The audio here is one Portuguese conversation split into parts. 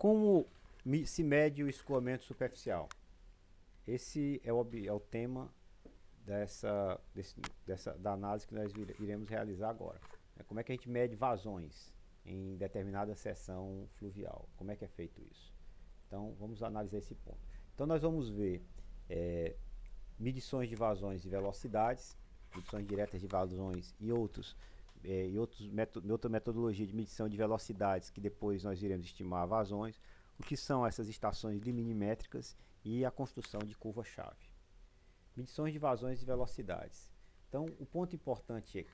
Como se mede o escoamento superficial? Esse é o tema da análise que nós iremos realizar agora. Como é que a gente mede vazões em determinada seção fluvial? Como é que é feito isso? Então, vamos analisar esse ponto. Então, nós vamos ver medições de vazões e velocidades, medições diretas de vazões e outra metodologia de medição de velocidades, que depois nós iremos estimar vazões, o que são essas estações liminimétricas e a construção de curva-chave. Medições de vazões e velocidades. Então, o ponto importante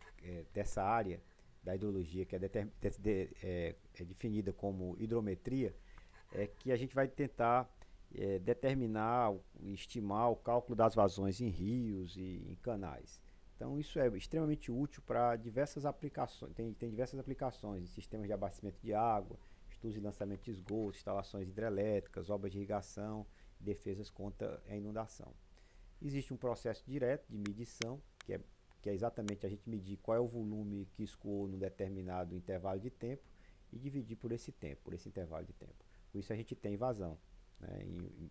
dessa área da hidrologia, que é definida como hidrometria, é que a gente vai tentar determinar e estimar o cálculo das vazões em rios e em canais. Então, isso é extremamente útil para diversas aplicações. Tem diversas aplicações em sistemas de abastecimento de água, estudos de lançamento de esgoto, instalações hidrelétricas, obras de irrigação, defesas contra a inundação. Existe um processo direto de medição, que é exatamente a gente medir qual é o volume que escoou num determinado intervalo de tempo e dividir por esse tempo, por esse intervalo de tempo. Por isso a gente tem vazão, né, em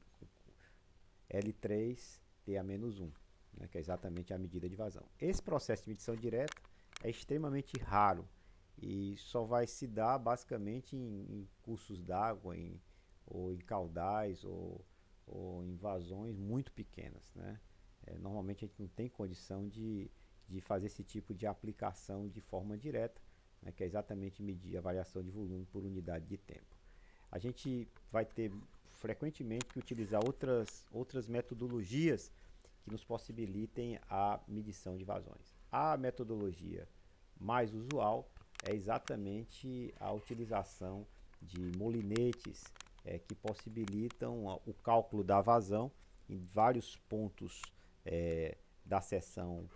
L3 TA-1, né, que é exatamente a medida de vazão. Esse processo de medição direta é extremamente raro e só vai se dar basicamente em cursos d'água, ou em caudais, ou em vazões muito pequenas, né? Normalmente a gente não tem condição de fazer esse tipo de aplicação de forma direta, né, que é exatamente medir a variação de volume por unidade de tempo. A gente vai ter frequentemente que utilizar outras metodologias que nos possibilitem a medição de vazões. A metodologia mais usual é exatamente a utilização de molinetes que possibilitam o cálculo da vazão em vários pontos da seção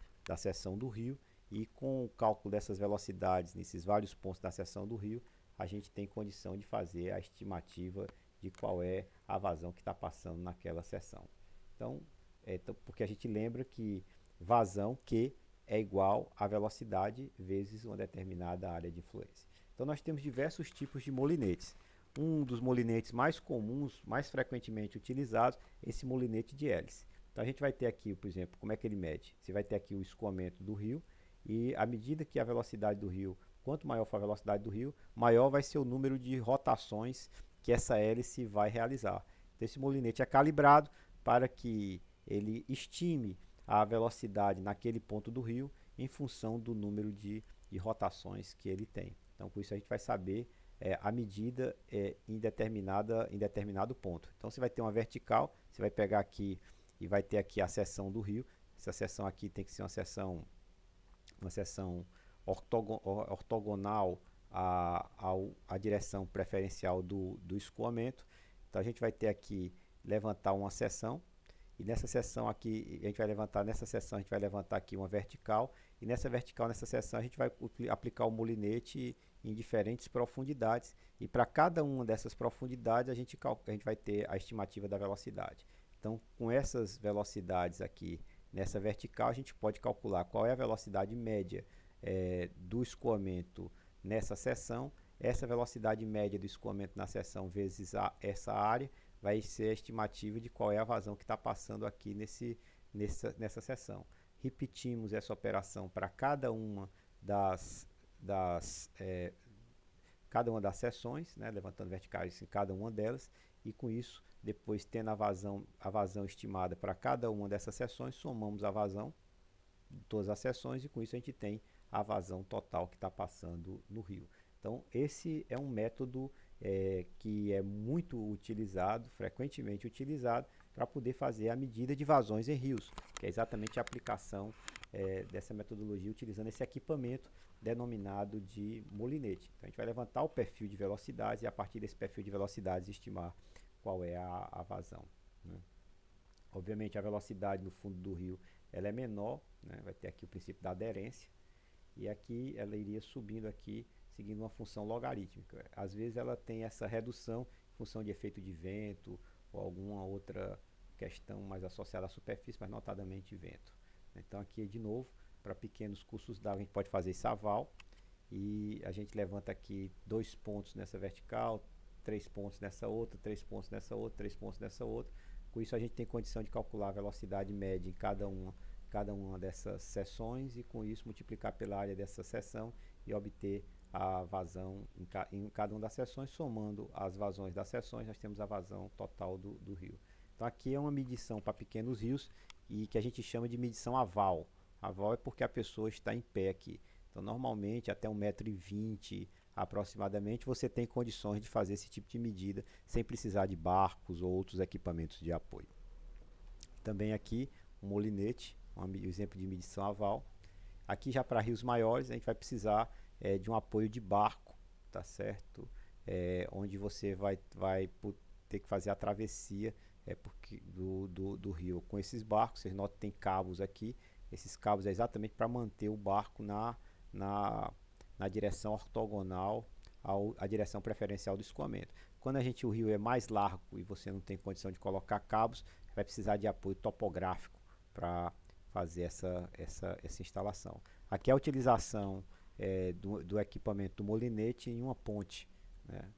do rio, e com o cálculo dessas velocidades nesses vários pontos da seção do rio, a gente tem condição de fazer a estimativa de qual é a vazão que está passando naquela seção. Então, porque a gente lembra que vazão Q é igual a velocidade vezes uma determinada área de influência. Então, nós temos diversos tipos de molinetes. Um dos molinetes mais comuns, mais frequentemente utilizados, é esse molinete de hélice. Então, a gente vai ter aqui, por exemplo, como é que ele mede? Você vai ter aqui o escoamento do rio, e à medida que a velocidade do rio, quanto maior for a velocidade do rio, maior vai ser o número de rotações que essa hélice vai realizar. Então, esse molinete é calibrado para que ele estime a velocidade naquele ponto do rio em função do número de rotações que ele tem. Então, com isso a gente vai saber a medida em determinado ponto. Então, você vai ter uma vertical, você vai pegar aqui e vai ter aqui a seção do rio. Essa seção aqui tem que ser uma seção ortogonal à direção preferencial do escoamento. Então, a gente vai ter aqui levantar uma seção, e nessa seção aqui, a gente vai levantar aqui uma vertical, e nessa seção a gente vai aplicar o molinete em diferentes profundidades, e para cada uma dessas profundidades a gente vai ter a estimativa da velocidade. Então, com essas velocidades aqui nessa vertical, a gente pode calcular qual é a velocidade média do escoamento nessa seção. Essa velocidade média do escoamento na seção vezes essa área vai ser a estimativa de qual é a vazão que está passando aqui nessa seção. Repetimos essa operação para cada uma das seções, né, levantando verticais em cada uma delas, e com isso, depois tendo a vazão estimada para cada uma dessas seções, somamos a vazão de todas as seções, e com isso a gente tem a vazão total que está passando no rio. Então, esse é um método que é muito utilizado, frequentemente utilizado, para poder fazer a medida de vazões em rios, que é exatamente a aplicação dessa metodologia utilizando esse equipamento denominado de molinete. Então, a gente vai levantar o perfil de velocidades e, a partir desse perfil de velocidades, estimar qual é a vazão, né? Obviamente, a velocidade no fundo do rio ela é menor, né? Vai ter aqui o princípio da aderência, e aqui ela iria subindo aqui, seguindo uma função logarítmica. Às vezes ela tem essa redução em função de efeito de vento ou alguma outra questão mais associada à superfície, mas notadamente vento. Então, aqui de novo, para pequenos cursos d'água, a gente pode fazer esse aval, e a gente levanta aqui 2 pontos nessa vertical, 3 pontos nessa outra, 3 pontos nessa outra, 3 pontos nessa outra. Com isso a gente tem condição de calcular a velocidade média em cada uma dessas seções e com isso multiplicar pela área dessa seção e obter a vazão em cada uma das seções. Somando as vazões das seções, nós temos a vazão total do rio. Então aqui é uma medição para pequenos rios e que a gente chama de medição aval. Aval é porque a pessoa está em pé aqui. Então normalmente até 1,20 m aproximadamente você tem condições de fazer esse tipo de medida sem precisar de barcos ou outros equipamentos de apoio. Também aqui um molinete, um exemplo de medição aval. Aqui já para rios maiores a gente vai precisar de um apoio de barco, tá certo? Onde você vai ter que fazer a travessia do rio com esses barcos. Vocês notam que tem cabos aqui. Esses cabos é exatamente para manter o barco na direção ortogonal à direção preferencial do escoamento. Quando o rio é mais largo e você não tem condição de colocar cabos, vai precisar de apoio topográfico para fazer essa instalação. Aqui é a utilização do equipamento do molinete em uma ponte, né?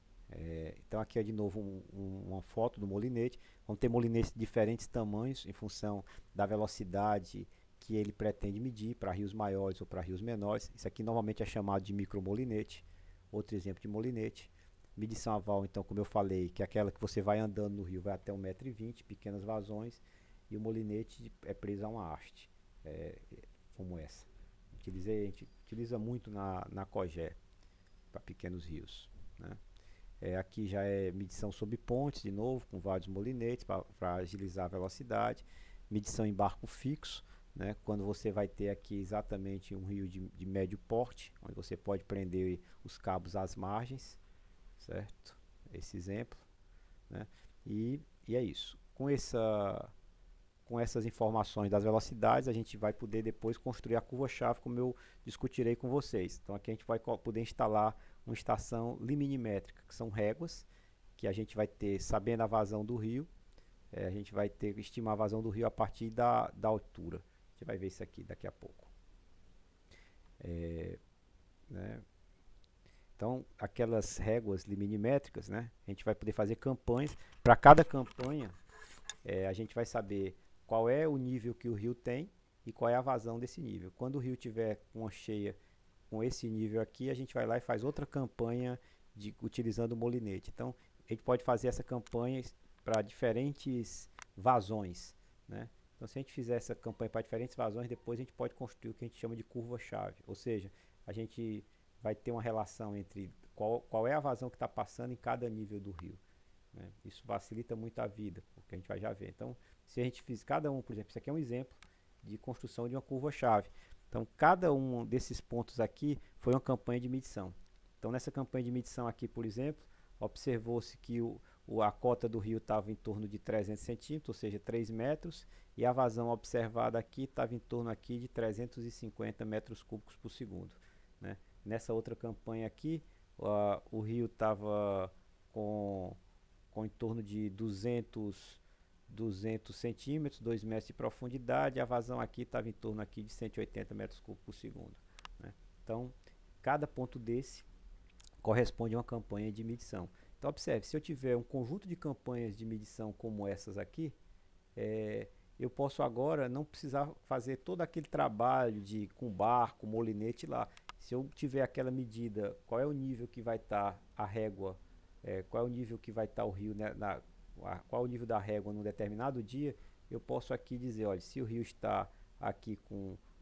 Então aqui é de novo uma foto do molinete. Vão ter molinetes de diferentes tamanhos em função da velocidade que ele pretende medir para rios maiores ou para rios menores. Isso aqui normalmente é chamado de micromolinete. Outro exemplo de molinete. Medição aval, então, como eu falei, que é aquela que você vai andando no rio, vai até 1,20 m, pequenas vazões, e o molinete é preso a uma haste, como essa. A gente utiliza muito na COGÉ para pequenos rios, né? Aqui já é medição sob pontes, de novo, com vários molinetes para agilizar a velocidade. Medição em barco fixo, né? Quando você vai ter aqui exatamente um rio de médio porte, onde você pode prender os cabos às margens, certo? Esse exemplo, né? E é isso. Com essas informações das velocidades, a gente vai poder depois construir a curva-chave, como eu discutirei com vocês. Então aqui a gente vai poder instalar uma estação liminimétrica, que são réguas, que a gente vai ter, sabendo a vazão do rio, a gente vai ter que estimar a vazão do rio a partir da altura. A gente vai ver isso aqui daqui a pouco. Né? Então, aquelas réguas liminimétricas, né, a gente vai poder fazer campanhas. Para cada campanha, a gente vai saber qual é o nível que o rio tem e qual é a vazão desse nível. Quando o rio tiver uma cheia com esse nível aqui, a gente vai lá e faz outra campanha utilizando o molinete. Então, a gente pode fazer essa campanha para diferentes vazões, né? Então, se a gente fizer essa campanha para diferentes vazões, depois a gente pode construir o que a gente chama de curva-chave. Ou seja, a gente vai ter uma relação entre qual é a vazão que está passando em cada nível do rio, né? Isso facilita muito a vida, porque a gente vai já ver. Então, se a gente fizer cada um, por exemplo, isso aqui é um exemplo de construção de uma curva-chave. Então, cada um desses pontos aqui foi uma campanha de medição. Então, nessa campanha de medição aqui, por exemplo, observou-se que a cota do rio estava em torno de 300 centímetros, ou seja, 3 metros, e a vazão observada aqui estava em torno aqui de 350 metros cúbicos por segundo, né? Nessa outra campanha aqui, o rio estava com em torno de 200 centímetros, 2 metros de profundidade, a vazão aqui estava em torno aqui de 180 metros cúbicos por segundo, né? Então, cada ponto desse corresponde a uma campanha de medição. Então, observe, se eu tiver um conjunto de campanhas de medição como essas aqui, eu posso agora não precisar fazer todo aquele trabalho com barco, molinete lá. Se eu tiver aquela medida, qual é o nível que vai estar a régua, qual é o nível que vai estar o rio, né, qual é o nível da régua num determinado dia, eu posso aqui dizer, olha, se o rio está aqui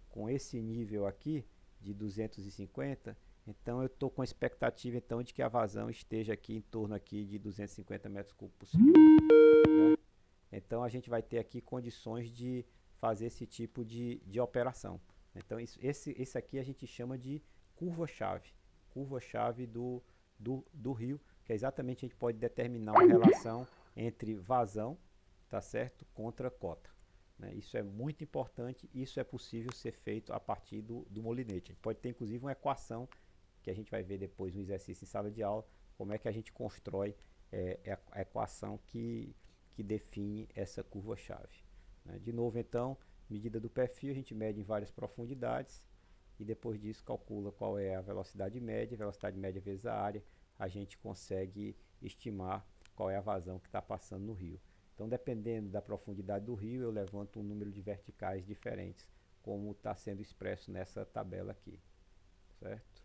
com esse nível aqui de 250, então eu estou com a expectativa então de que a vazão esteja aqui em torno aqui de 250 metros cúbicos por segundo, né? Então a gente vai ter aqui condições de fazer esse tipo de operação. Então esse aqui a gente chama de curva-chave do rio, que é exatamente a gente pode determinar uma relação entre vazão, tá certo, contra cota, né? Isso é muito importante, isso é possível ser feito a partir do molinete. A gente pode ter inclusive uma equação que a gente vai ver depois no exercício em sala de aula, como é que a gente constrói a equação que define essa curva-chave, né? De novo, então, medida do perfil, a gente mede em várias profundidades e depois disso calcula qual é a velocidade média vezes a área, a gente consegue estimar qual é a vazão que está passando no rio. Então, dependendo da profundidade do rio, eu levanto um número de verticais diferentes, como está sendo expresso nessa tabela aqui, certo?